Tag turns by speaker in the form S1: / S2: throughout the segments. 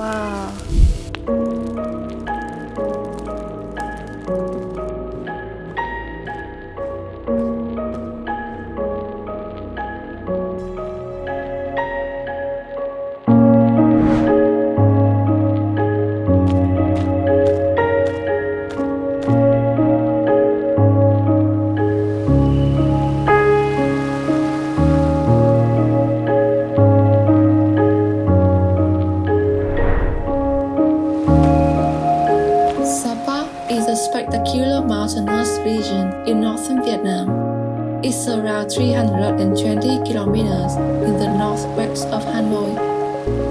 S1: Wow.
S2: Sapa is a spectacular mountainous region in northern Vietnam. It's around 320 kilometers in the northwest of Hanoi.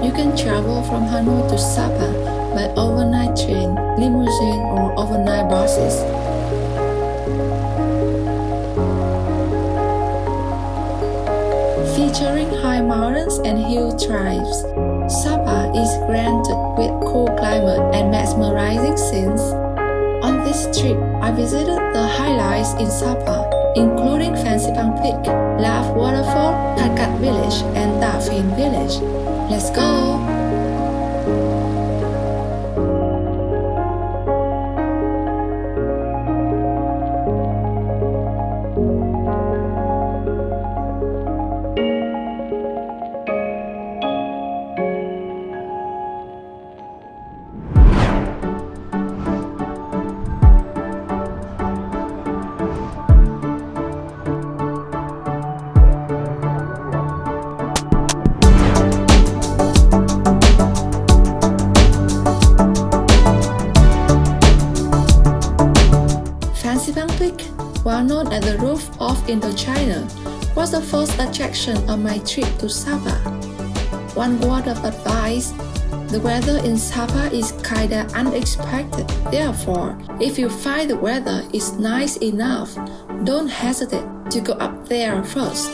S2: You can travel from Hanoi to Sapa by overnight train, limousine, or overnight buses. Featuring high mountains and hill tribes, Sapa is granted with cool climate and mesmerizing scenes. On this trip, I visited the highlights in Sapa, including Phan Peak, Love Waterfall, Picturesque Village, and Phin Village. Let's go! Phan Peak, well known as the roof of Indochina, was the first attraction on my trip to Sapa. One word of advice: the weather in Sapa is kinda unexpected. Therefore, if you find the weather is nice enough, don't hesitate to go up there first.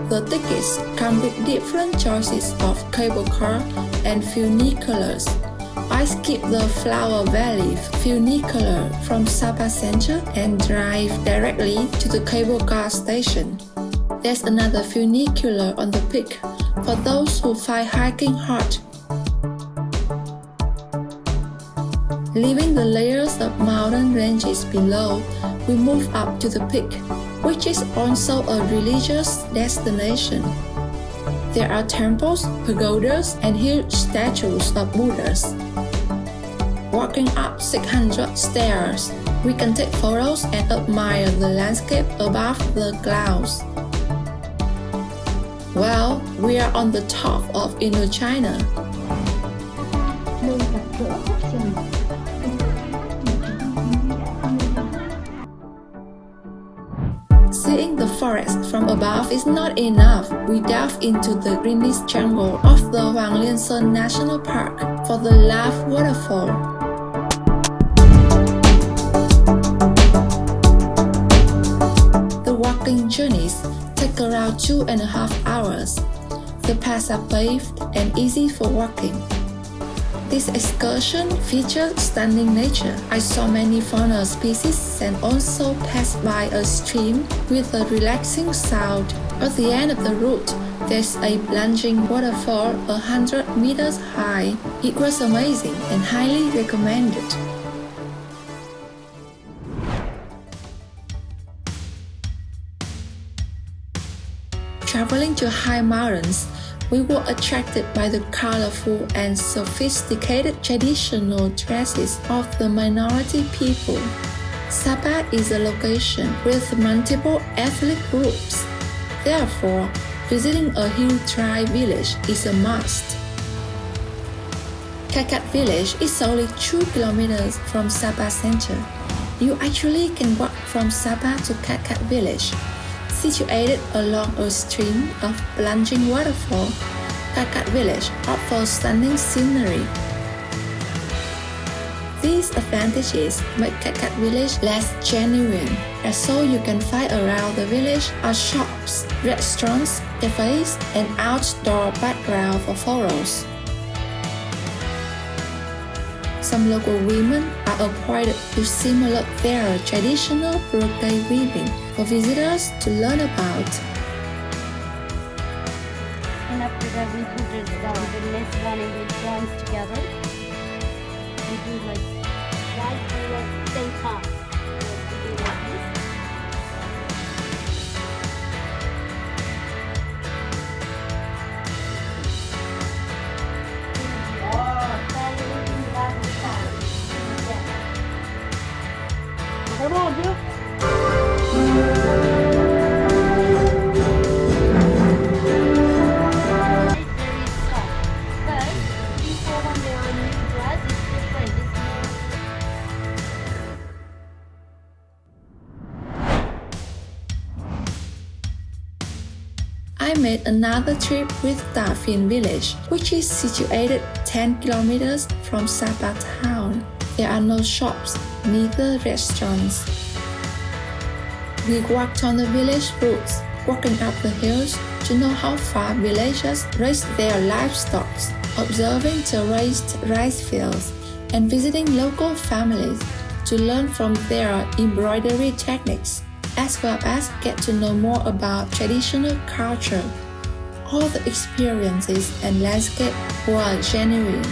S2: The tickets come with different choices of cable car and funiculars. I skipped the Flower Valley funicular from Sapa Center and drive directly to the cable car station. There's another funicular on the peak for those who find hiking hard. Leaving the layers of mountain ranges below, we move up to the peak, which is also a religious destination. There are temples, pagodas, and huge statues of Buddhas. Walking up 600 stairs, we can take photos and admire the landscape above the clouds. Well, we are on the top of Indochina. Seeing the forest from above is not enough. We delve into the greenish jungle of the Hoang National Park for the Love Waterfall. The walking journeys take around 2.5 hours. The paths are paved and easy for walking. This excursion featured stunning nature. I saw many fauna species and also passed by a stream with a relaxing sound. At the end of the route, there's a plunging waterfall 100 meters high. It was amazing and highly recommended. Traveling to high mountains, we were attracted by the colorful and sophisticated traditional dresses of the minority people. Sapa is a location with multiple ethnic groups. Therefore, visiting a hill tribe village is a must. Picturesque Village is only 2 kilometers from Sapa Center. You actually can walk from Sapa to Picturesque Village. Situated along a stream of plunging waterfall, Picturesque Village offers stunning scenery. These advantages make Picturesque Village less genuine, as so you can find around the village are shops, restaurants, cafes, and outdoor background for photos. Some local women are appointed to simulate their traditional brocade weaving for visitors to learn about.
S1: after that we put the next one ingredients together. We do like right and left same time. We do like this.
S3: Come on, Bill.
S1: Very soft. But before when they are new grass, it's different. It's
S2: I made another trip with the Phin Village, which is situated 10 kilometers from Sapa town. There are no shops, neither restaurants. We walked on the village routes, walking up the hills to know how far villagers raise their livestock, observing the raised rice fields, and visiting local families to learn from their embroidery techniques, as well as get to know more about traditional culture. All the experiences and landscape were genuine.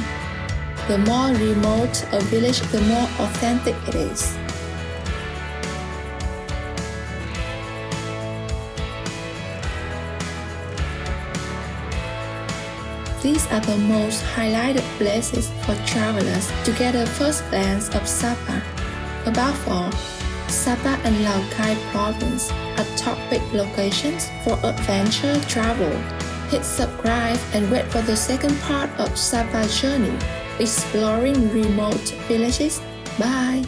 S2: The more remote a village, the more authentic it is. These are the most highlighted places for travelers to get a first glance of Sapa. Above all, Sapa and Lào Cai province are top-pick locations for adventure travel. Hit subscribe and wait for the second part of Sapa journey, exploring remote villages. Bye!